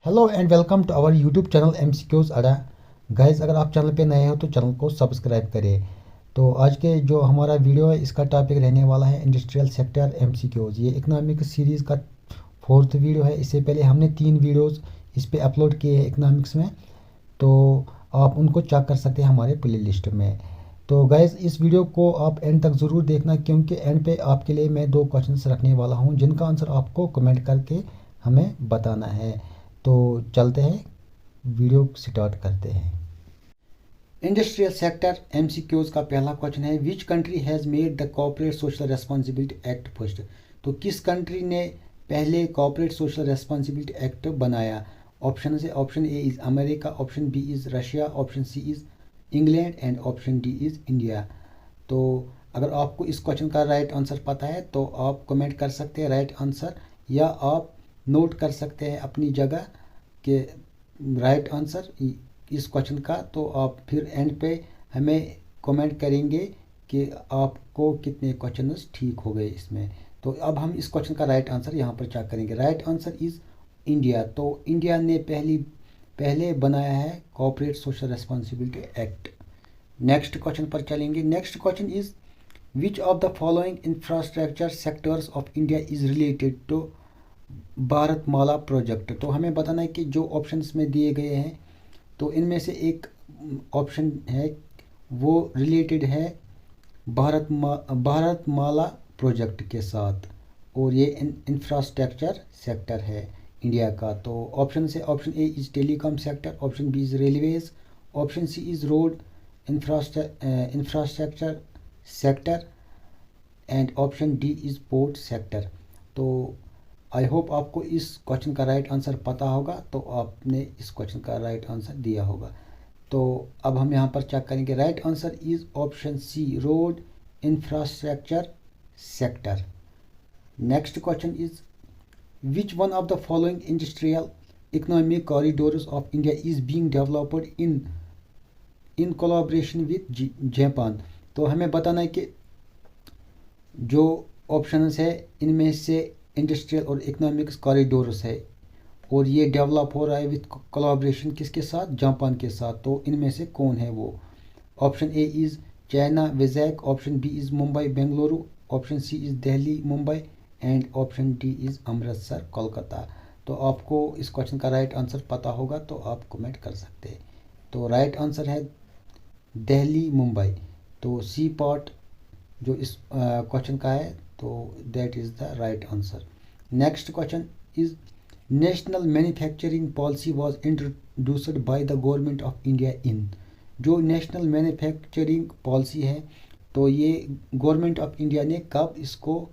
Hello and welcome to our YouTube channel MCQs Adda. Guys, अगर आप channel पे नए हो तो चैनल को सब्सक्राइब करें। तो आज के जो हमारा वीडियो है इसका टॉपिक रहने वाला है इंडस्ट्रियल सेक्टर MCQs। ये इकोनॉमिक सीरीज़ का फोर्थ वीडियो है। इससे पहले हमने 3 वीडियोस इस पे अपलोड किए हैं इकोनॉमिक्स में, तो आप उनको चेक कर सकते हैं हमारे प्ले लिस्ट में। तो गाइस, इस वीडियो को आप एंड तक ज़रूर देखना, क्योंकि एंड पे आपके लिए मैं 2 क्वेश्चंस रखने वाला हूँ जिनका आंसर आपको कमेंट करके हमें बताना है। तो चलते हैं, वीडियो स्टार्ट करते हैं। इंडस्ट्रियल सेक्टर MCQs का पहला क्वेश्चन है, which country has made the corporate social responsibility act first. तो किस कंट्री ने पहले कॉर्पोरेट सोशल रेस्पॉन्सिबिलिटी एक्ट बनाया। ऑप्शन है, option A is America, option B is Russia, option C is England and option D is India. तो अगर आपको इस क्वेश्चन का राइट आंसर पता है तो आप कमेंट कर सकते हैं राइट आंसर, या आप नोट कर सकते हैं अपनी जगह के राइट आंसर इस क्वेश्चन का। तो आप फिर एंड पे हमें कमेंट करेंगे कि आपको कितने क्वेश्चंस ठीक हो गए इसमें। तो अब हम इस क्वेश्चन का राइट आंसर यहाँ पर चेक करेंगे। Right answer is India. तो इंडिया ने पहले बनाया है corporate social responsibility act. Next question पर चलेंगे। Next question is, which of the following infrastructure sectors of India is related to Bharatmala project. तो हमें बताना है कि जो ऑप्शंस में दिए गए हैं तो इनमें से एक ऑप्शन है वो रिलेटेड है भारतमाला प्रोजेक्ट के साथ, और ये इंफ्रास्ट्रक्चर सेक्टर है इंडिया का। तो ऑप्शन से option A is telecom sector, option B is railways, option C is road infrastructure sector and option D is port sector. तो आई होप आपको इस क्वेश्चन का राइट आंसर पता होगा, तो आपने इस क्वेश्चन का राइट आंसर दिया होगा। तो अब हम यहाँ पर चेक करेंगे। Right answer is option C, road infrastructure sector. Next question is, which one of the following industrial economic corridors of India is being developed in collaboration with Japan. तो हमें बताना है कि जो ऑप्शंस है इनमें से इंडस्ट्रियल और इकोनॉमिक्स कॉरिडोर्स है, और ये डेवलप हो रहा है विद कोलैबोरेशन किसके साथ, जापान के साथ। तो इनमें से कौन है वो। Option A is China Vizag, option B is Mumbai Bengaluru, option C is Delhi Mumbai and option D is Amritsar Kolkata. तो आपको इस क्वेश्चन का राइट आंसर पता होगा तो आप कमेंट कर सकते हैं। तो राइट आंसर है दिल्ली मुंबई। तो सी पार्ट जो इस क्वेश्चन का है, तो that is the right answer. Next question is, national manufacturing policy was introduced by the government of India in. जो नेशनल मैन्युफैक्चरिंग पॉलिसी है तो ये गवर्नमेंट ऑफ इंडिया ने कब इसको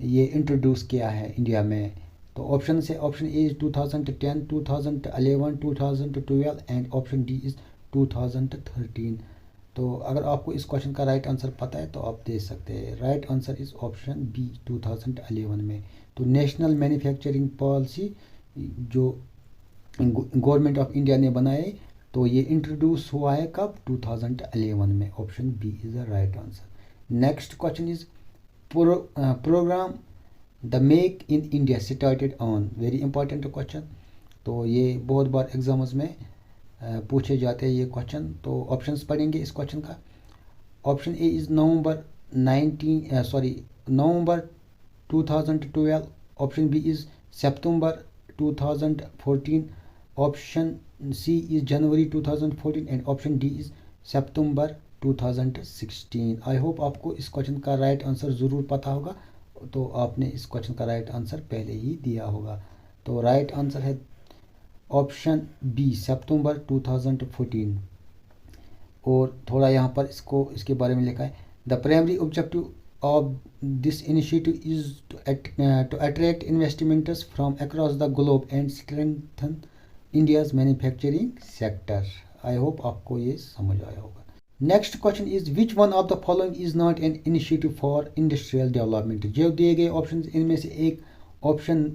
ये इंट्रोड्यूस किया है इंडिया में। तो ऑप्शन से option A is 2010, 2011, 2012 and option D is 2013। तो अगर आपको इस क्वेश्चन का राइट आंसर पता है तो आप दे सकते हैं। Right answer is option B 2011 में। तो नेशनल मैन्युफैक्चरिंग पॉलिसी जो गवर्नमेंट ऑफ इंडिया ने बनाए तो ये इंट्रोड्यूस हुआ है कब, 2011 में। Option B is the right answer. Next question is, program the make in India started on. Very important question. तो ये बहुत बार एग्जाम्स में पूछे जाते हैं ये क्वेश्चन। तो ऑप्शंस पढ़ेंगे इस क्वेश्चन का। Option A is November 2012, option B is September 2014, option C is January 2014 and option D is September 2016। I hope आपको इस क्वेश्चन का राइट आंसर ज़रूर पता होगा, तो आपने इस क्वेश्चन का राइट आंसर पहले ही दिया होगा। तो राइट आंसर है ऑप्शन बी सितंबर 2014। और थोड़ा यहाँ पर इसके बारे में लिखा है, the primary objective of this initiative is to attract investments from across the globe and strengthen India's manufacturing sector. I hope आपको ये समझ आया होगा। Next question is, which one of the following is not an initiative for industrial development. जो दिए गए option इनमें से एक ऑप्शन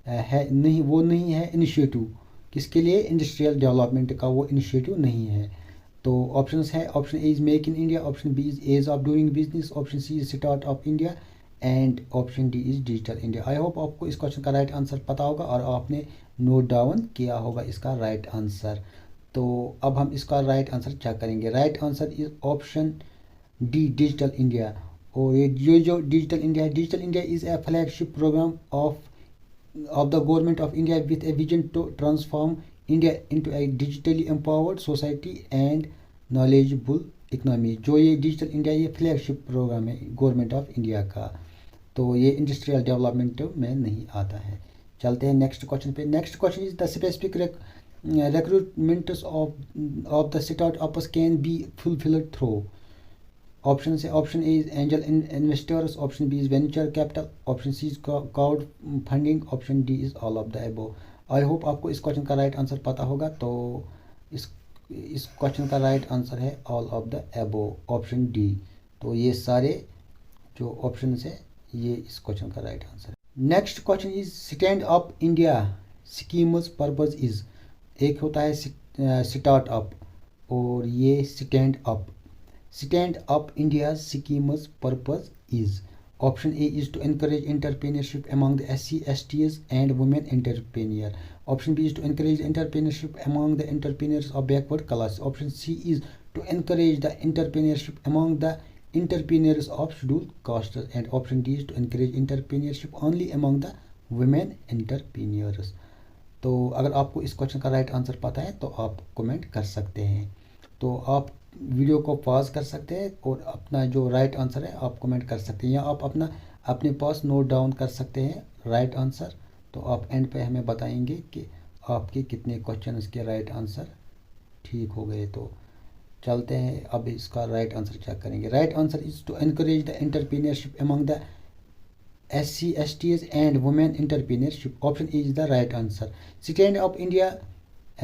है नहीं, वो नहीं है इनिशिएटिव किसके लिए, इंडस्ट्रियल डेवलपमेंट का वो इनिशिएटिव नहीं है। तो ऑप्शंस है, option A is make in India, option B is ease of doing business, option C is start of India and option D is digital India. I hope आपको इस question का right answer पता होगा और आपने note down किया होगा इसका राइट आंसर। तो अब हम इसका राइट आंसर चेक करेंगे। Right answer is option D, digital India. और ये जो डिजिटल इंडिया है, digital India is a flagship program of the government of India with a vision to transform India into a digitally empowered society and knowledgeable economy। जो ये digital India ये flagship programme है government of India का, तो ये industrial development में नहीं आता है। चलते हैं नेक्स्ट क्वेश्चन पे। Next question is the specific recruitments of the startups can be fulfilled through. Option से option A is angel investors, option B is venture capital, option C is crowdfunding, option D is all of the above. I hope आपको इस question का right answer पता होगा। तो इस question का right answer है all of the above, option D. तो ये सारे जो ऑप्शन है ये इस क्वेश्चन का राइट आंसर है। Next question is stand up India schemes purpose is. एक होता है स्टार्टअप और ये stand up. Stand up India schemes purpose is. Option A is to encourage entrepreneurship among the SC STs and women entrepreneur, option B is to encourage entrepreneurship among the entrepreneurs of backward class, option C is to encourage the entrepreneurship among the entrepreneurs of scheduled castes, and option D is to encourage entrepreneurship only among the women entrepreneurs। तो अगर आपको इस question का right answer पता है तो आप comment कर सकते हैं। तो आप वीडियो को पॉज कर सकते हैं और अपना जो राइट आंसर है आप कमेंट कर सकते हैं, या आप अपने पास नोट डाउन कर सकते हैं राइट आंसर। तो आप एंड पे हमें बताएंगे कि आपके कितने क्वेश्चन के राइट आंसर ठीक हो गए। तो चलते हैं अब इसका राइट आंसर चेक करेंगे। Right answer is to encourage the entrepreneurship among the SC STs and women entrepreneurship, option A is the right answer. Stand up India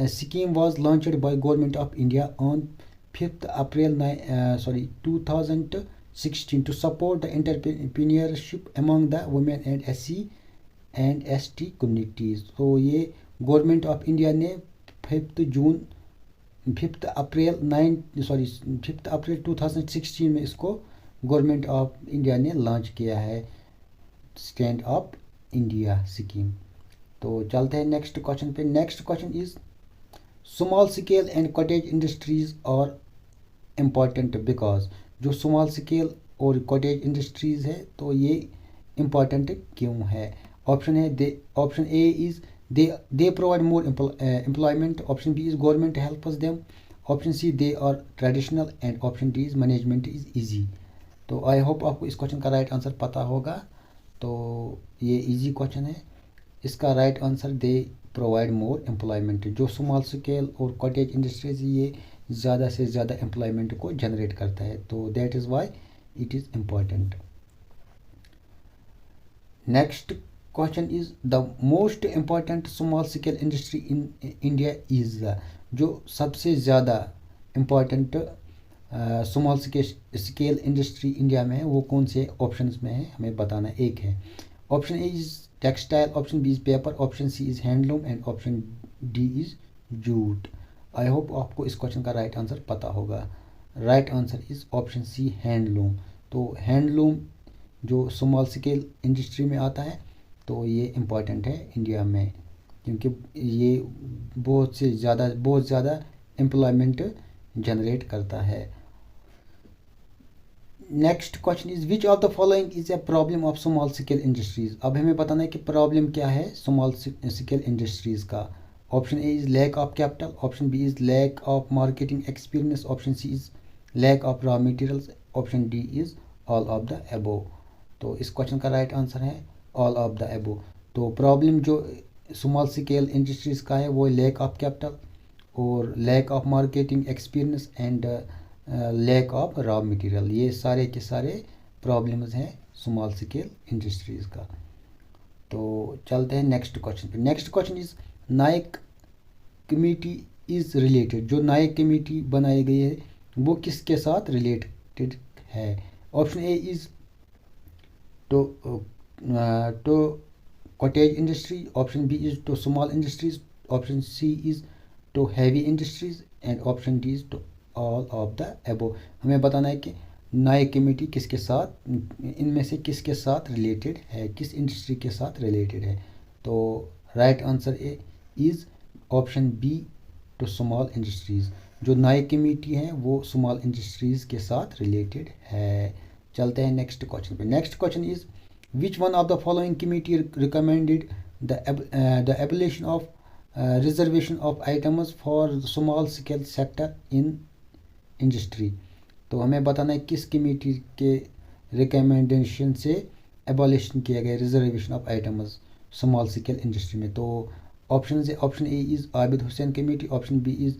scheme was launched by government of India on 5th April 2016 to support the entrepreneurship among the women and SC and ST communities। तो ये government of India ने 5th अप्रैल 2016 में इसको government of India ने launch किया है, stand up India scheme. तो चलते हैं नेक्स्ट क्वेश्चन पे। Next question is small scale and cottage industries और इम्पॉर्टेंट बिकॉज। जो स्मॉल स्केल और कॉटेज इंडस्ट्रीज है तो ये इम्पॉर्टेंट क्यों है। ऑप्शन है option A is they provide more employment, option B is government helps them, option C they are traditional, and option D is management is easy। तो I hope आपको इस question का राइट आंसर पता होगा। तो ये easy question है। इसका right answer they provide more employment. जो स्मॉल स्केल और कॉटेज इंडस्ट्रीज ये ज़्यादा से ज़्यादा एम्प्लॉयमेंट को जनरेट करता है, तो that is why it is important. Next question is the most important small scale industry in India is the. जो सबसे ज़्यादा important small scale industry India में है वो कौन से ऑप्शंस में है हमें बताना। एक है option A is textile, option B is paper, option C is handloom, and option D is jute. I hope आपको इस क्वेश्चन का राइट आंसर पता होगा। Right answer is option C handloom. तो हैंडलूम जो स्मॉल स्केल इंडस्ट्री में आता है तो ये इम्पॉर्टेंट है इंडिया में, क्योंकि ये बहुत ज़्यादा एम्प्लॉयमेंट जनरेट करता है। Next question is which of the following is a problem of small scale industries. अब हमें बताना है कि प्रॉब्लम क्या है स्मॉल स्केल इंडस्ट्रीज का। Option A is lack of capital, option B is lack of marketing experience, option C is lack of raw materials, option D is all of the above. तो इस question का right answer है all of the above. तो problem जो small scale industries का है वो lack of capital और lack of marketing experience and lack of raw material, ये सारे के सारे प्रॉब्लम्स हैं स्मॉल स्केल इंडस्ट्रीज का। तो चलते हैं नेक्स्ट क्वेश्चन पे। Next question is Naik committee is related. जो नाइक कमेटी बनाई गई है वो किसके साथ रिलेटेड है। Option A is to cottage industry, option B is to small industries, option C is to heavy industries, and option D is to all of the above। हमें बताना है कि नाइक कमेटी किसके साथ, इनमें से किसके साथ रिलेटेड है, किस इंडस्ट्री के साथ रिलेटेड है। तो right answer A is option B to small industries. जो नाई कमेटी है वो स्मॉल इंडस्ट्रीज़ के साथ रिलेटेड है। चलते हैं नेक्स्ट क्वेश्चन पे। Next question is which one of the following committee recommended the abolition of reservation of items for small scale sector in industry. तो हमें बताना है किस कमेटी के रिकमेंडेशन से एबॉलिशन किया गया reservation of items small scale industry में। तो option A is Abid Hussain committee, option B is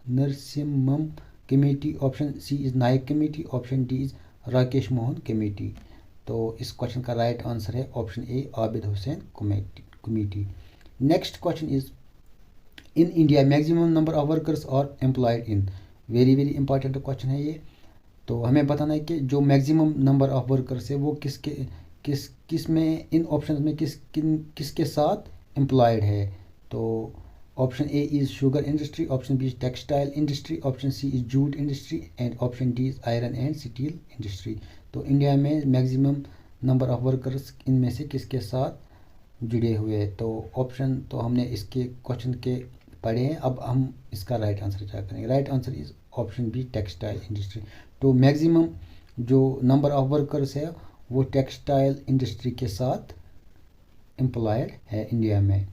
Narasimham committee, option C is Naik committee, option D is Rakesh Mohan committee. तो इस क्वेश्चन का राइट आंसर है option A Abid Hussain committee. Next question is in India maximum number of workers are employed in. Very very important question है ये। तो हमें बताना है कि जो मैक्सिमम नंबर ऑफ वर्कर्स है वो किस में इन ऑप्शन में किसके साथ एम्प्लॉयड है। तो option A is sugar industry, option B is textile industry, option C is jute industry and option D is iron and steel industry. तो इंडिया में मैक्सिमम नंबर ऑफ वर्कर्स इनमें से किसके साथ जुड़े हुए हैं। तो ऑप्शन तो हमने इसके क्वेश्चन के पढ़े हैं, अब हम इसका राइट आंसर क्या करेंगे। Right answer is option B textile industry. तो मैक्सिमम जो नंबर ऑफ वर्कर्स है वो टेक्सटाइल इंडस्ट्री के साथ एम्प्लॉयड है इंडिया में।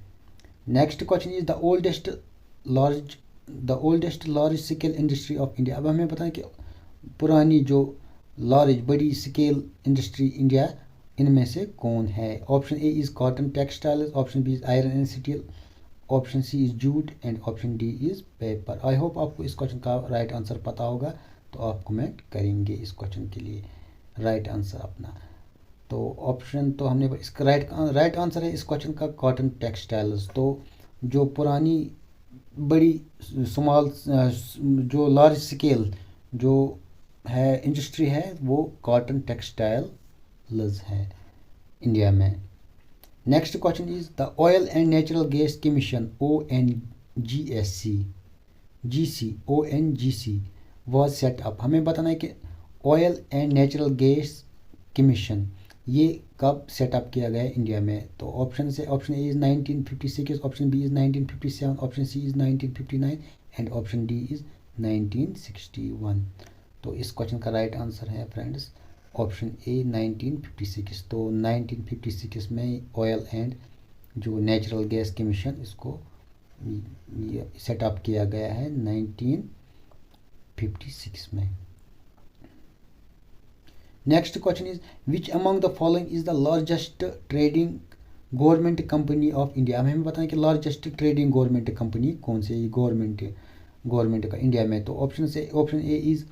Next question is the oldest large scale industry of India. अब हमें पता है कि पुरानी जो लार्ज बड़ी स्केल इंडस्ट्री इंडिया इनमें से कौन है। Option A is cotton textiles, option B is iron and steel, option C is jute and option D is paper. I hope आपको इस क्वेश्चन का राइट आंसर पता होगा, तो आप कमेंट करेंगे इस क्वेश्चन के लिए राइट आंसर अपना। तो ऑप्शन तो हमने इसका राइट आंसर है इस क्वेश्चन का कॉटन टेक्सटाइल्स। तो जो पुरानी बड़ी स्मॉल जो लार्ज स्केल जो है इंडस्ट्री है वो कॉटन टेक्सटाइल्स है इंडिया में। Next question is the oil and natural gas commission ONGC was set up. हमें बताना है कि oil and natural gas commission ये कब सेटअप किया गया है इंडिया में। तो option A is 1956, option B is 1957, option C is 1959 and option D is 1961। तो इस क्वेश्चन का राइट आंसर है फ्रेंड्स ऑप्शन ए 1956। तो 1956 में ऑयल एंड जो नेचुरल गैस कमीशन इसको सेटअप किया गया है 1956 में। Next question is which among the following is the largest trading government company of India. हमें बताएं कि लार्जेस्ट ट्रेडिंग गवर्नमेंट कंपनी कौन सी है गवर्नमेंट का इंडिया में। तो option A is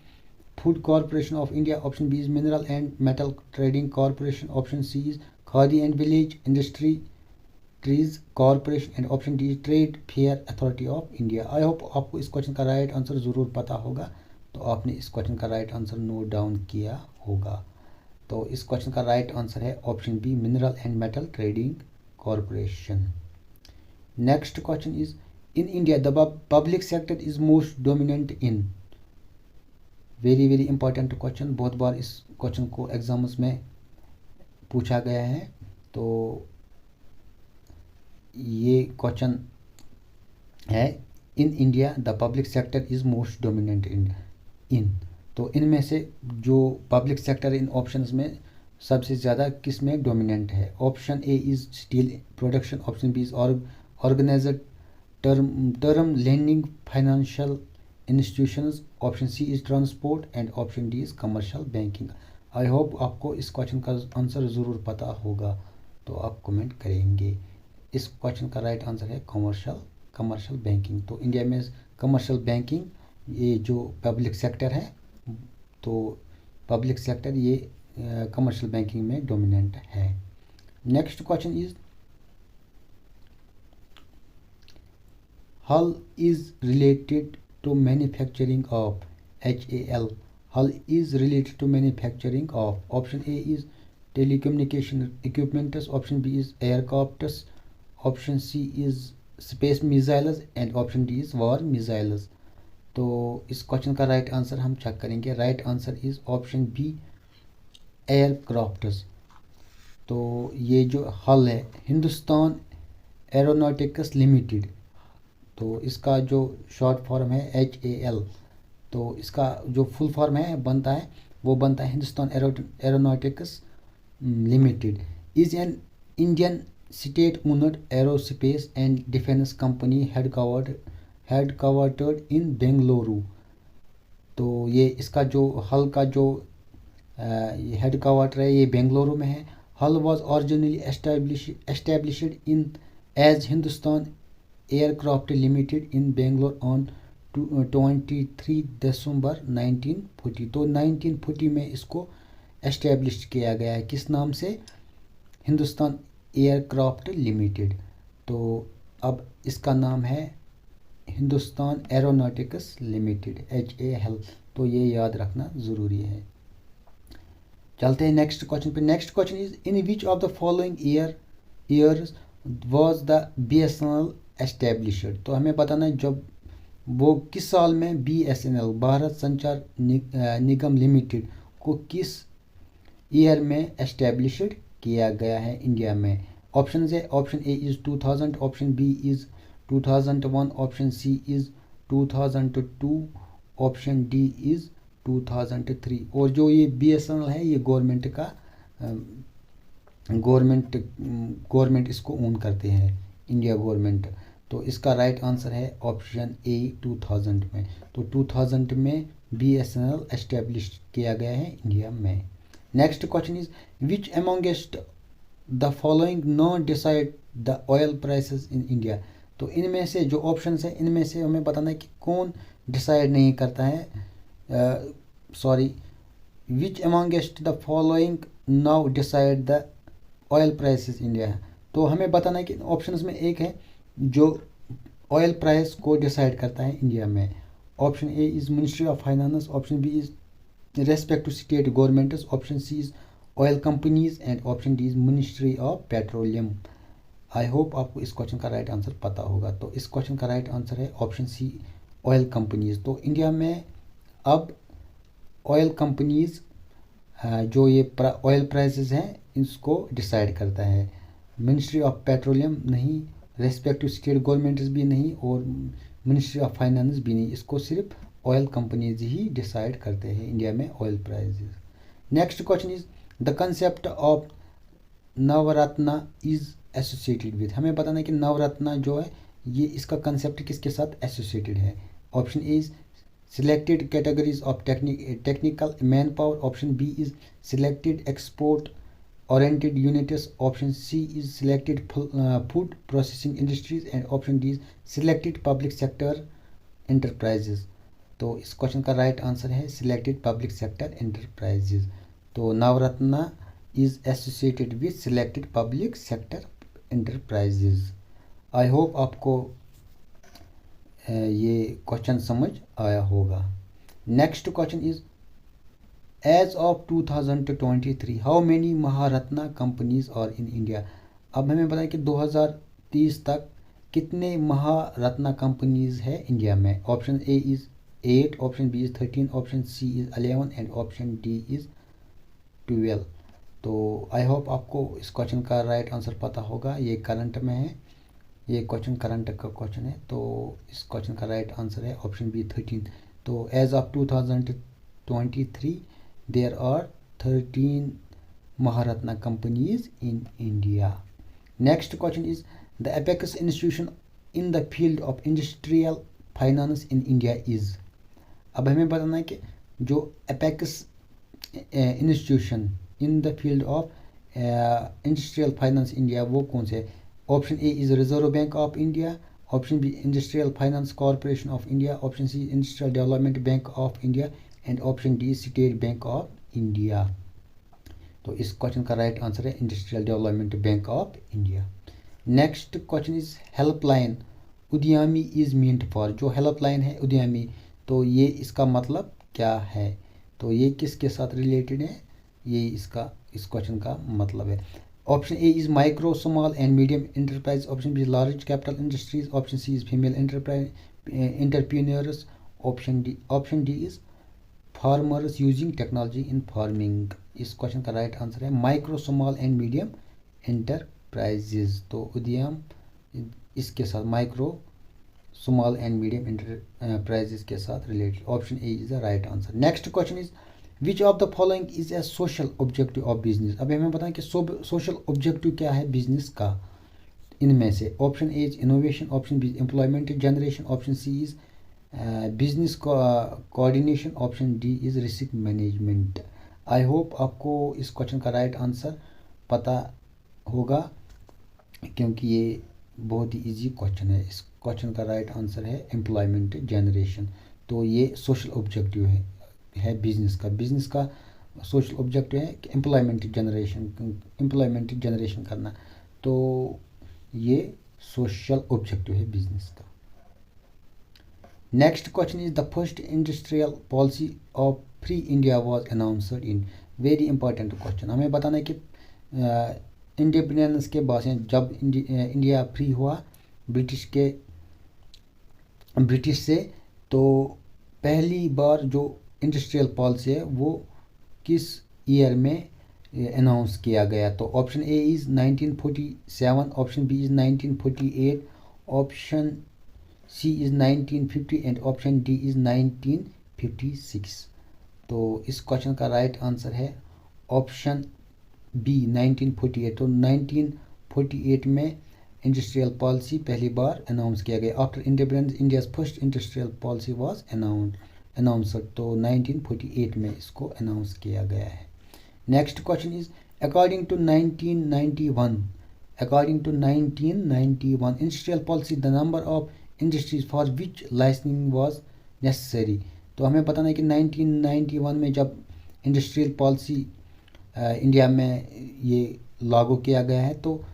food corporation of India, option B is mineral and metal trading corporation, option C is Khadi and village industries corporation and option D is trade fair authority of India. I hope आपको इस question का right answer ज़रूर पता होगा, तो आपने इस question का राइट आंसर नोट डाउन किया होगा। तो इस क्वेश्चन का राइट आंसर है option B mineral and metal trading corporation. Next question is in India the public sector is most dominant in. Very very important question, बहुत बार इस क्वेश्चन को एग्जाम्स में पूछा गया है। तो ये क्वेश्चन है इन India the public sector is most dominant इन। तो इनमें से जो पब्लिक सेक्टर इन ऑप्शंस में सबसे ज़्यादा किस में डोमिनेंट है। Option A is steel production, option B is organized term lending financial institutions, option C is transport and option D is commercial banking. I hope आपको इस क्वेश्चन का answer ज़रूर पता होगा, तो आप कमेंट करेंगे। इस क्वेश्चन का राइट आंसर है कमर्शियल बैंकिंग। तो इंडिया में कमर्शियल बैंकिंग ये जो पब्लिक सेक्टर है, तो पब्लिक सेक्टर ये कमर्शियल बैंकिंग में डोमिनेंट है। Next question is HAL is related to manufacturing of HAL। HAL is related to manufacturing of option A is telecommunication equipments, option B is aircrafts, option C is space missiles and option D is war missiles. तो इस question का right answer हम check करेंगे। Right answer is option B aircrafts. तो ये जो हल है हिंदुस्तान एरोनॉटिक्स लिमिटेड, तो इसका जो शॉर्ट फॉर्म है HAL, तो इसका जो फुल फॉर्म है वो बनता है Hindustan aeronautics limited is an Indian state owned aerospace and defence company headquartered in Bengaluru. तो ये इसका जो हल का जो हेडक्वार्टर है ये बेंगलुरु में है। HAL was originally established in as Hindustan aircraft limited in Bangalore on 23 December 1940। तो 1940 में इसको एस्टेब्लिश किया गया है, किस नाम से? Hindustan aircraft limited. तो अब इसका नाम है हिंदुस्तान एरोनॉटिक्स लिमिटेड HAL, तो ये याद रखना ज़रूरी है। चलते हैं नेक्स्ट क्वेश्चन पे। Next question is in which of the following years was the BSNL established. तो हमें बताना है जब वो किस साल में BSNL भारत संचार निगम लिमिटेड को किस ईयर में एस्टेब्लिश्ड किया गया है इंडिया में। ऑप्शन है, option A is 2000, option B is 2001, option C is 2002, option D is 2003। और जो ये BSNL है ये गवर्नमेंट का गवर्नमेंट इसको ओन करते हैं, इंडिया गवर्नमेंट। तो इसका राइट आंसर है ऑप्शन A 2000 में। तो 2000 में BSNL एस्टेब्लिश किया गया है इंडिया में। Next question is which amongst the following not decide the oil prices in India. तो इनमें से जो ऑप्शन है इनमें से हमें बताना है कि कौन डिसाइड नहीं करता है, which amongst the following now decide the oil prices India. तो हमें बताना है कि ऑप्शंस में एक है जो ऑयल प्राइस को डिसाइड करता है इंडिया में। Option A is ministry of finance, option B is respect to state governments, option C is oil companies and option D is ministry of petroleum. I hope आपको इस question का right answer पता होगा। तो इस question का right answer है option C oil companies. तो इंडिया में अब ऑयल कंपनीज जो ये ऑयल प्राइसेस हैं इसको डिसाइड करता है, मिनिस्ट्री ऑफ पेट्रोलियम नहीं, रेस्पेक्टिव स्टेट गवर्नमेंट्स भी नहीं और मिनिस्ट्री ऑफ फाइनेंस भी नहीं, इसको सिर्फ ऑयल कंपनीज ही डिसाइड करते हैं इंडिया में oil prices. Next question is the concept of Navratna is associated with. हमें बताना है कि नवरत्ना जो है ये इसका कंसेप्ट किसके साथ एसोसिएटेड है। Option A is selected categories of technical man power, option B is selected export oriented units, option C is selected food processing industries and option D is selected public sector enterprises। तो इस question का right answer है selected public sector enterprises। तो Navratna is associated with selected public sector enterprises। I hope आपको ये question समझ आया होगा। Next question is As of 2023, how many Maharatna companies are in India. अब हमें पता है कि 2030 तक कितने महारत्ना कंपनीज है इंडिया में। Option A is 8, option B is 13, option C is 11 and option D is 12। तो आई होप आपको इस क्वेश्चन का राइट आंसर पता होगा। ये करंट में है, ये क्वेश्चन करंट का क्वेश्चन है। तो इस क्वेश्चन का राइट आंसर है ऑप्शन B 13। तो as of 2023 there are 13 Maharatna companies in India। Next question is the apex institution in the field of industrial finance in India is। अब हमें बताना है कि जो apex institution in the field of industrial finance India वो कौन से है। Option A is Reserve Bank of India, option B Industrial Finance Corporation of India, option C Industrial Development Bank of India and option D state bank of India. तो इस question का right answer है industrial development bank of India. Next question is helpline उद्यमी is meant for. जो helpline है उद्यमी, तो ये इसका मतलब क्या है। तो ये किसके साथ रिलेटेड है, ये इसका इस क्वेश्चन का मतलब है। Option A is micro small and medium enterprise, option B large capital industries, option C is female entrepreneurs, option D is farmers using technology in farming. इस क्वेश्चन का राइट आंसर है micro small and medium enterprises. तो उद्यम इसके साथ micro small and medium enterprises के साथ related. Option A is the right answer. Next question is which of the following is a social objective of business. अब हमें बताएं कि सोशल ऑब्जेक्टिव क्या है बिजनेस का इनमें से। Option A is innovation, option B employment generation, option C is business coordination, option D is risk management. I hope आपको इस क्वेश्चन का राइट आंसर पता होगा क्योंकि ये बहुत ही इजी क्वेश्चन है। इस क्वेश्चन का राइट आंसर है एम्प्लॉयमेंट जनरेशन। तो ये सोशल ऑब्जेक्टिव है बिजनेस का सोशल ऑब्जेक्टिव है कि एम्प्लॉयमेंट जनरेशन करना। तो ये सोशल ऑब्जेक्टिव है बिजनेस का। Next question is the first industrial policy of free India was announced in. Very important question. हमें बताना है कि इंडिपेंडेंस के बाद जब इंडिया फ्री हुआ ब्रिटिश से, तो पहली बार जो इंडस्ट्रियल पॉलिसी है वो किस ईयर में अनाउंस किया गया। तो option A is 1947, option B is 1948, option C is 1950 and option D is 1956। तो इस क्वेश्चन का राइट आंसर है ऑप्शन बी 1948। तो 1948 में इंडस्ट्रियल पॉलिसी पहली बार अनाउंस किया गया। After independence India's first industrial policy was announced. तो 1948 में इसको अनाउंस किया गया है। Next question is according to 1991 industrial policy the number of industries for which licensing was necessary. तो हमें बताना है कि 1991 में जब इंडस्ट्रियल पॉलिसी इंडिया में ये लागू किया गया है, तो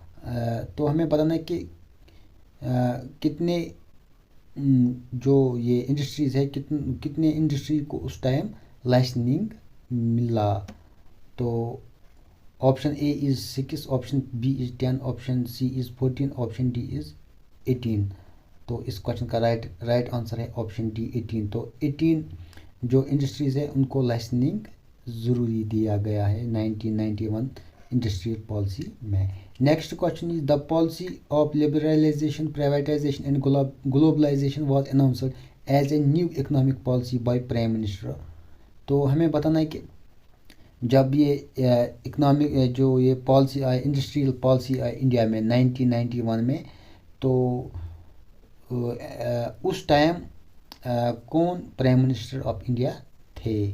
हमें बताना है कि कितने जो ये इंडस्ट्रीज़ है कितने इंडस्ट्री को उस टाइम लाइसेंसिंग मिला। तो option A is 6, option B is 10, option C is 14, option D is 18। तो इस क्वेश्चन का राइट आंसर है ऑप्शन डी 18। तो 18 जो इंडस्ट्रीज़ है उनको लाइसेंसिंग ज़रूरी दिया गया है 1991 इंडस्ट्रियल पॉलिसी में। Next question is the policy of liberalisation privatisation and globalisation was announced as a new economic policy by prime minister. तो हमें बताना है कि जब ये इकोनॉमिक जो ये पॉलिसी आई इंडस्ट्रियल पॉलिसी आई इंडिया में 1991 में, तो उस टाइम कौन प्राइम मिनिस्टर ऑफ इंडिया थे।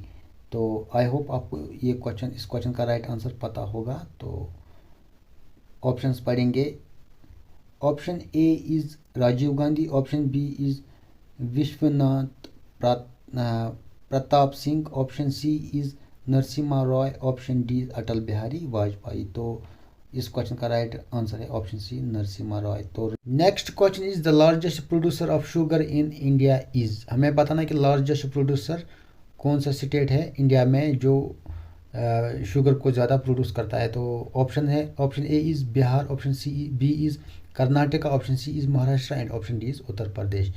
तो आई होप आपको इस क्वेश्चन का राइट आंसर पता होगा। तो ऑप्शंस पढ़ेंगे। Option A is Rajiv Gandhi, option B is Vishwanath Pratap Singh, option C is Narasimha Roy, option D Atal Bihari Vajpayee. तो इस क्वेश्चन का राइट आंसर है ऑप्शन सी नरसिम्हा रॉय। तो next question is the largest producer of sugar in India is. हमें बताना है कि लार्जेस्ट प्रोड्यूसर कौन सा स्टेट है इंडिया में जो शुगर को ज़्यादा प्रोड्यूस करता है। तो option A is Bihar, option C B is Karnataka, option C is Maharashtra and option D is Uttar Pradesh.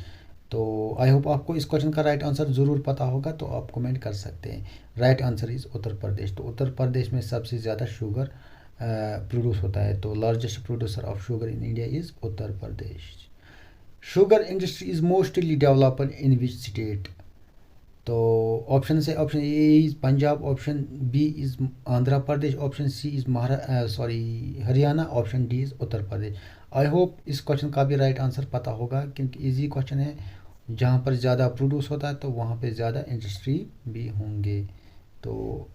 तो आई होप आपको इस क्वेश्चन का राइट आंसर ज़रूर पता होगा, तो आप कमेंट कर सकते हैं। Right answer is Uttar Pradesh. तो उत्तर प्रदेश में सबसे ज़्यादा शुगर प्रोड्यूस होता है। तो largest producer of sugar in India is Uttar Pradesh. Sugar industry is mostly developed in which state. तो option A is Punjab, option B is Andhra Pradesh, option C is Haryana, option D is Uttar Pradesh. I hope इस question का भी right answer पता होगा क्योंकि easy question है। जहाँ पर ज़्यादा प्रोड्यूस होता है तो वहाँ पे ज़्यादा इंडस्ट्री भी होंगे। तो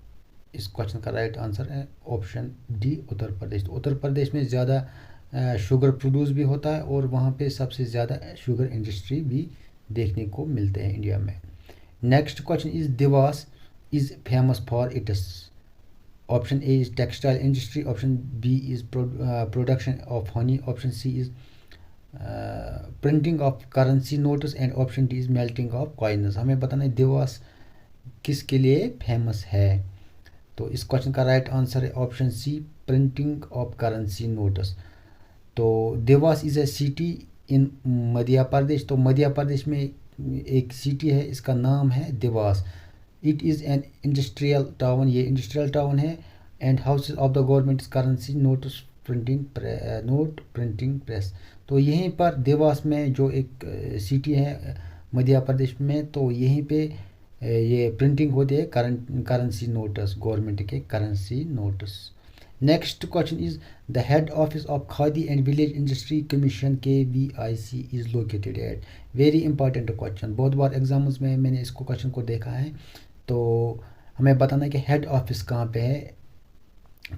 इस क्वेश्चन का राइट आंसर है ऑप्शन डी उत्तर प्रदेश। तो उत्तर प्रदेश में ज़्यादा शुगर प्रोड्यूस भी होता है और वहाँ पे सबसे ज़्यादा शुगर इंडस्ट्री भी देखने को मिलते हैं इंडिया में। Next question is Dewas is famous for its. Option A is textile industry, option B is production of honey, option C is printing of currency notes and option D is melting of coins. हमें बताना है देवास किसके लिए famous है। तो इस question का right answer है option C printing of currency notes. तो Dewas is a city in Madhya Pradesh. तो मध्य प्रदेश में एक सिटी है, इसका नाम है Dewas. It is an industrial town, ये इंडस्ट्रियल टाउन है। And houses of the government currency note printing press. तो तो यहीं पर देवास में जो एक सिटी है मध्य प्रदेश में, तो यहीं पे ये प्रिंटिंग होती है करेंसी नोट्स, गवर्नमेंट के currency notes. Next question is the head office of khadi and village industry commission KVIC is located at. Very important question, बहुत बार एग्जाम्स में मैंने इसको क्वेश्चन को देखा है। तो हमें बताना है कि हेड ऑफिस कहाँ पे है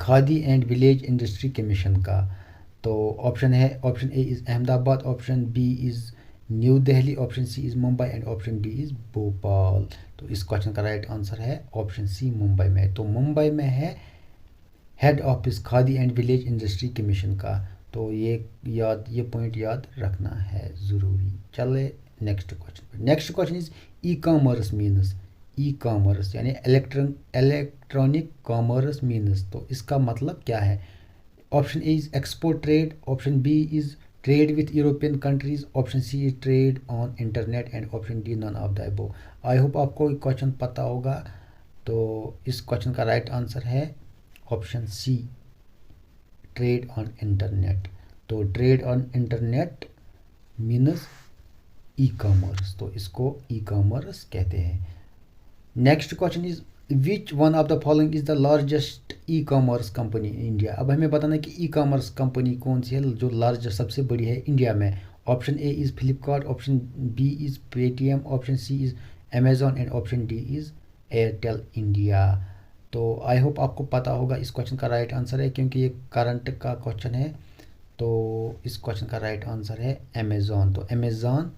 Khadi and village industry commission का। तो ऑप्शन है, option A is Ahmedabad, option B is New Delhi, option C is Mumbai and option D is Bhopal. तो इस क्वेश्चन का राइट आंसर है ऑप्शन सी, मुंबई में। तो मुंबई में है head office Khadi and village industry commission का। तो ये पॉइंट याद रखना है ज़रूरी। चले next question. Next question is e commerce means, E commerce यानी इलेक्ट्रॉनिक कॉमर्स मीन्स, तो इसका मतलब क्या है। Option A is export trade, option B is trade with European countries, option C is trade on internet and option D none of the above. I hope आपको question पता होगा। तो इस क्वेश्चन का राइट आंसर है option C, trade on internet. तो trade on internet means E commerce, तो इसको ई कॉमर्स कहते हैं। Next question is which one of the following is the largest e commerce company in India. अब हमें बताना है कि ई कॉमर्स कंपनी कौन सी है जो लार्जेस्ट सबसे बड़ी है इंडिया में। Option A is Flipkart, option B is Paytm, option C is Amazon and option D is Airtel India. तो आई होप आपको पता होगा इस क्वेश्चन का राइट आंसर है, क्योंकि ये करंट का क्वेश्चन है। तो इस क्वेश्चन का राइट आंसर है अमेजॉन। तो Amazon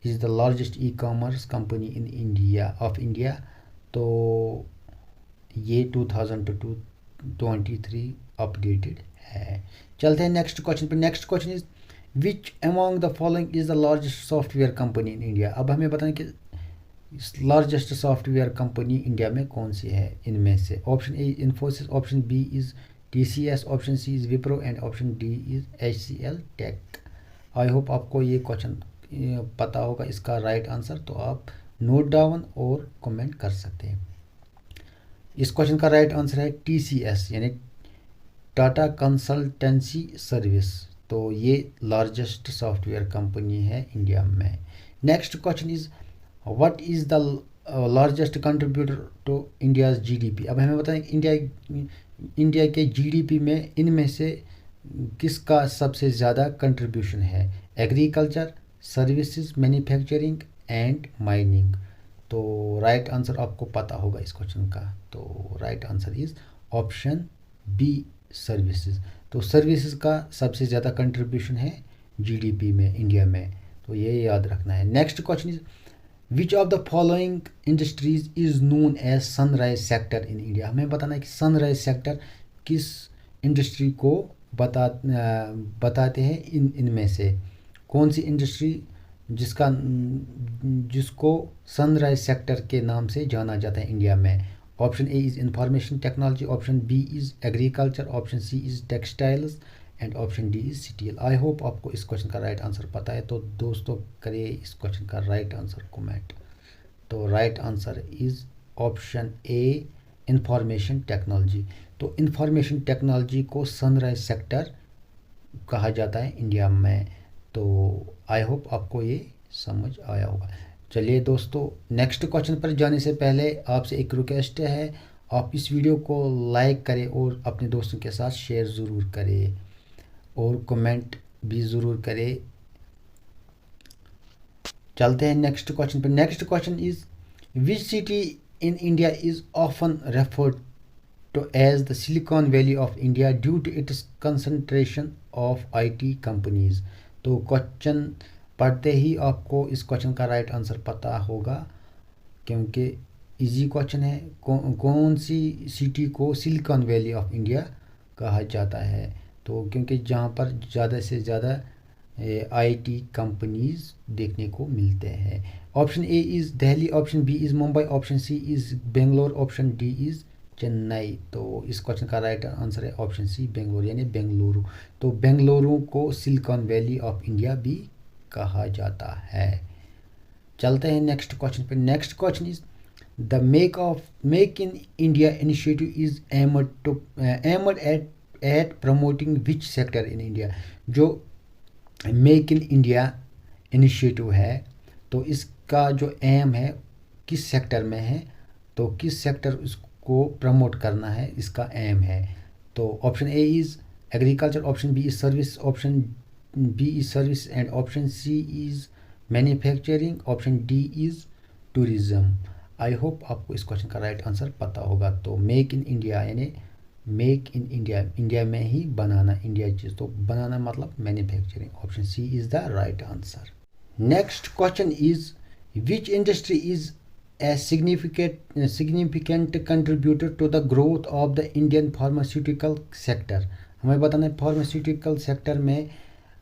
is the largest e commerce company in India. तो ये 2023 अपडेटेड है। चलते हैं नेक्स्ट क्वेश्चन पे। Next question is which among the following is the largest software company in India. अब हमें बताएं कि लार्जेस्ट सॉफ्टवेयर कंपनी इंडिया में कौन सी है इनमें से। Option A Infosys, option B is TCS, option C is Wipro and option D is HCL tech. I hope आपको ये क्वेश्चन पता होगा इसका राइट आंसर, तो आप नोट डाउन और कमेंट कर सकते हैं। इस क्वेश्चन का राइट आंसर है TCS यानी टाटा कंसल्टेंसी सर्विस। तो ये लार्जेस्ट सॉफ्टवेयर कंपनी है इंडिया में। Next question is what is the largest contributor to India's GDP। अब हमें बताएं इंडिया के GDP में इनमें से किसका सबसे ज़्यादा कंट्रीब्यूशन है। Agriculture, services, manufacturing and mining. तो राइट आंसर आपको पता होगा इस क्वेश्चन का। तो right answer is option B, services. तो सर्विसेज का सबसे ज़्यादा कंट्रीब्यूशन है GDP में इंडिया में, तो ये याद रखना है। Next question is which of the following industries is known as sunrise sector in India. हमें बताना है कि सनराइज सेक्टर किस इंडस्ट्री को बताते हैं इनमें से। कौन सी इंडस्ट्री जिसको सनराइज सेक्टर के नाम से जाना जाता है इंडिया में। Option A is information technology, option B is agriculture, option C is textiles and option D is steel. I hope आपको इस क्वेश्चन का राइट आंसर पता है। तो दोस्तों करिए इस क्वेश्चन का राइट आंसर कमेंट। तो right answer is option A, information technology. तो इंफॉर्मेशन टेक्नोलॉजी को सनराइज सेक्टर कहा जाता है इंडिया में। तो आई होप आपको ये समझ आया होगा। चलिए दोस्तों, नेक्स्ट क्वेश्चन पर जाने से पहले आपसे एक रिक्वेस्ट है, आप इस वीडियो को लाइक करें और अपने दोस्तों के साथ शेयर ज़रूर करें और कमेंट भी ज़रूर करें। चलते हैं नेक्स्ट क्वेश्चन पर। Next question is which city in India is often referred to as the silicon valley of India due to its concentration of IT companies. तो क्वेश्चन पढ़ते ही आपको इस क्वेश्चन का राइट आंसर पता होगा, क्योंकि इजी क्वेश्चन है। कौन सी सिटी को सिलिकॉन वैली ऑफ इंडिया कहा जाता है। तो क्योंकि जहाँ पर ज़्यादा से ज़्यादा IT कंपनीज़ देखने को मिलते हैं। Option A is Delhi, option B is Mumbai, option C is Bangalore, option D is Chennai. तो इस क्वेश्चन का राइट आंसर है ऑप्शन सी, बेंगलोर यानी बेंगलुरु। तो बेंगलुरु को सिलिकॉन वैली ऑफ इंडिया भी कहा जाता है। चलते हैं नेक्स्ट क्वेश्चन पे। Next question is the make in India initiative is aimed at promoting which sector in India. जो मेक इन इंडिया इनिशिएटिव है, तो इसका जो एम है किस सेक्टर में है, तो किस सेक्टर इसको प्रमोट करना है इसका एम है। तो option A is agriculture, option B is service, option B is service and option C is manufacturing, option D is tourism. I hope आपको इस क्वेश्चन का राइट आंसर पता होगा। तो मेक इन इंडिया यानी मेक इन इंडिया, इंडिया में ही बनाना इंडिया चीज़, तो बनाना मतलब manufacturing, option C is the right answer. Next question is which industry is a significant contributor to the growth of the Indian pharmaceutical sector। हमें बताना है फार्मास्यूटिकल सेक्टर में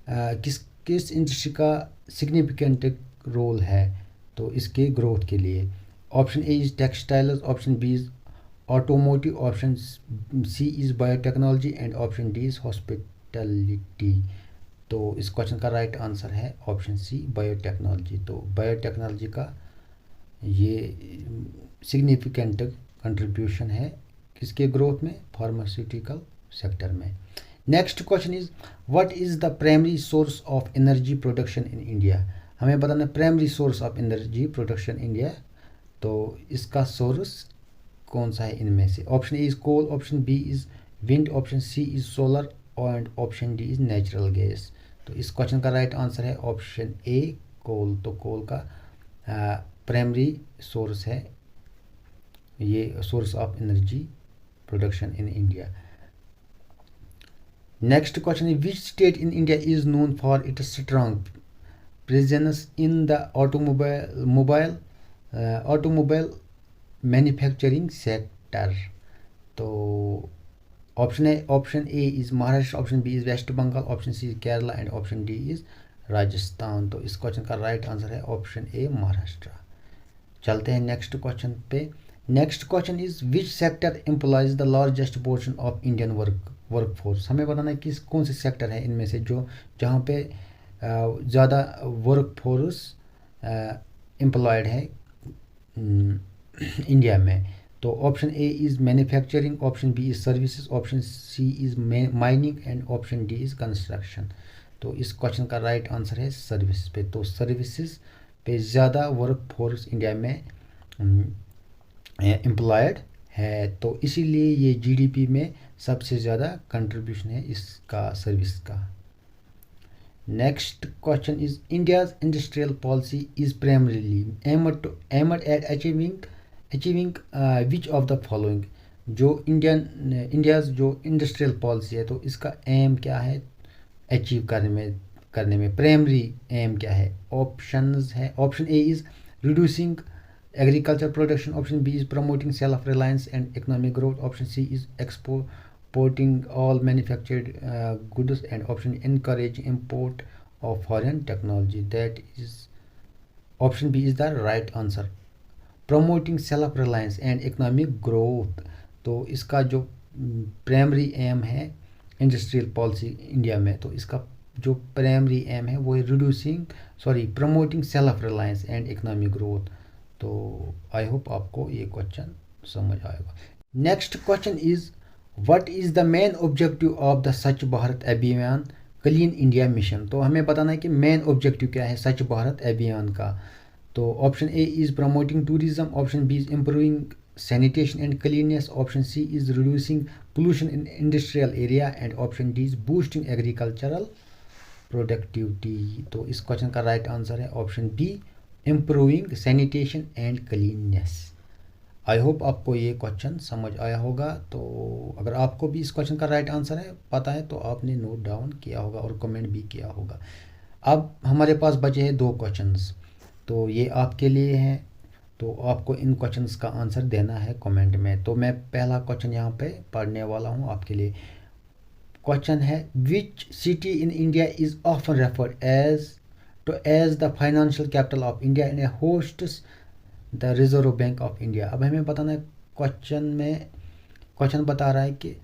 किस किस इंडस्ट्री का सिग्निफिकेंट रोल है तो इसके ग्रोथ के लिए। Option A is textiles, option B is automotive, option C is biotechnology and option D is hospitality. तो इस क्वेश्चन का राइट आंसर है ऑप्शन सी बायोटेक्नोलॉजी। तो बायोटेक्नोलॉजी का ये सिग्निफिकेंट कंट्रीब्यूशन है किसके ग्रोथ में, फार्मास्यूटिकल सेक्टर में। Next question is what is the primary source of energy production in India. हमें बताना है primary source of energy production India, तो इसका सोर्स कौन सा है इनमें से। Option A is coal, option B is wind, option C is solar and option D is natural gas. तो इस क्वेश्चन का राइट आंसर है ऑप्शन ए कोल। तो कोल का प्राइमरी सोर्स है, ये source of energy production in India. Next question है which state in India is known for its strong presence in the automobile manufacturing sector. तो option A is Maharashtra, option B is West Bengal, option C is Kerala and option D is Rajasthan. तो इस question का right answer है option A Maharashtra. चलते हैं next question पे। Next question is which sector employs the largest portion of Indian workforce. हमें बताना है कि कौन से सेक्टर है इनमें से जो जहाँ पे ज़्यादा वर्कफोर्स एम्प्लॉयड है इंडिया में। तो option A is manufacturing, option B is services, option C is mining and option D is construction. तो इस क्वेश्चन का राइट आंसर है सर्विस पे। तो सर्विसेज पे ज़्यादा वर्क फोर्स इंडिया में एम्प्लॉयड है, तो इसीलिए ये जीडीपी में सबसे ज़्यादा कंट्रीब्यूशन है इसका सर्विस का। Next question is India's industrial policy is primarily aimed at achieving which of the following. जो इंडियाज जो इंडस्ट्रियल पॉलिसी है तो इसका एम क्या है अचीव करने में प्राइमरी एम क्या है। ऑप्शंस है, option A is reducing agriculture production, option B is promoting self reliance and economic growth, option C is exporting all manufactured goods and option encouraging import of foreign technology. That is option B is the right answer, promoting self reliance and economic growth. तो इसका जो primary aim है industrial policy India में, तो इसका जो primary aim है वो है promoting self reliance and economic growth. तो आई होप आपको ये क्वेश्चन समझ आएगा। Next question is what is the main objective of the स्वच्छ भारत अभियान क्लीन इंडिया मिशन। तो हमें बताना है कि मेन ऑब्जेक्टिव क्या है स्वच्छ भारत अभियान का। तो option A is promoting tourism, option B is improving sanitation and cleanliness, option C is reducing pollution in industrial area and option D is boosting agricultural productivity। तो इस क्वेश्चन का राइट आंसर है option B improving sanitation and cleanliness. I hope आपको ये question समझ आया होगा। तो अगर आपको भी इस क्वेश्चन का राइट आंसर है पता है तो आपने नोट डाउन किया होगा और कमेंट भी किया होगा। अब हमारे पास बचे हैं 2 क्वेश्चंस, तो ये आपके लिए हैं, तो आपको इन क्वेश्चंस का आंसर देना है कमेंट में। तो मैं पहला क्वेश्चन यहाँ पे पढ़ने वाला हूँ आपके लिए। क्वेश्चन है which city in India is often referred as the financial capital of India and hosts the reserve bank of India. अब हमें बताना है क्वेश्चन बता रहा है कि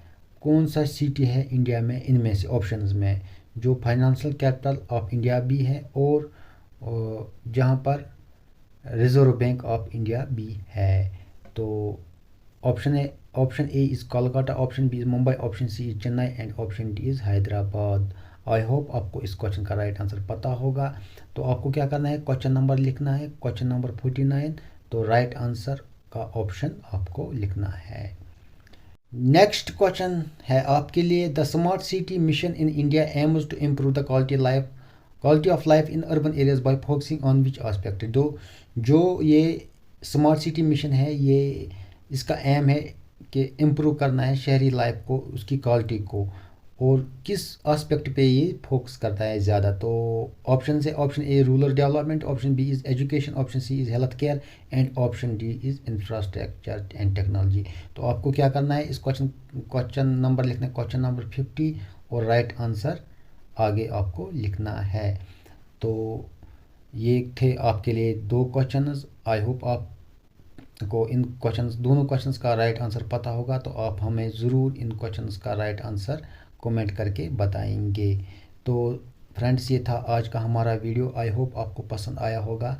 कौन सा सिटी है इंडिया में इनमें से ऑप्शंस में जो फाइनेंशियल कैपिटल ऑफ इंडिया भी है और जहाँ पर रिजर्व बैंक ऑफ इंडिया भी है। तो option A is Kolkata, option B is Mumbai, option C is Chennai and option D is Hyderabad. I hope आपको इस क्वेश्चन का राइट आंसर पता होगा। तो आपको क्या करना है, क्वेश्चन नंबर लिखना है, क्वेश्चन नंबर 49। तो राइट आंसर का ऑप्शन आपको लिखना है। नेक्स्ट क्वेश्चन है आपके लिए, the smart city mission in India aims to improve the quality of life in urban areas by focusing on which aspect. जो ये स्मार्ट सिटी मिशन है, ये इसका एम है कि इम्प्रूव करना है शहरी लाइफ को, उसकी क्वालिटी को, और किस एस्पेक्ट पे ये फोकस करता है ज़्यादा। तो ऑप्शन है, option A rural development, option B is education, option C is health care and option D is infrastructure and technology. तो आपको क्या करना है, इस क्वेश्चन नंबर लिखना है, क्वेश्चन नंबर 50, और राइट आंसर आगे आपको लिखना है। तो ये थे आपके लिए 2 क्वेश्चन। आई होप आपको इन दोनों क्वेश्चंस का राइट आंसर पता होगा। तो आप हमें ज़रूर इन क्वेश्चंस का राइट आंसर कमेंट करके बताएंगे। तो फ्रेंड्स, ये था आज का हमारा वीडियो। आई होप आपको पसंद आया होगा।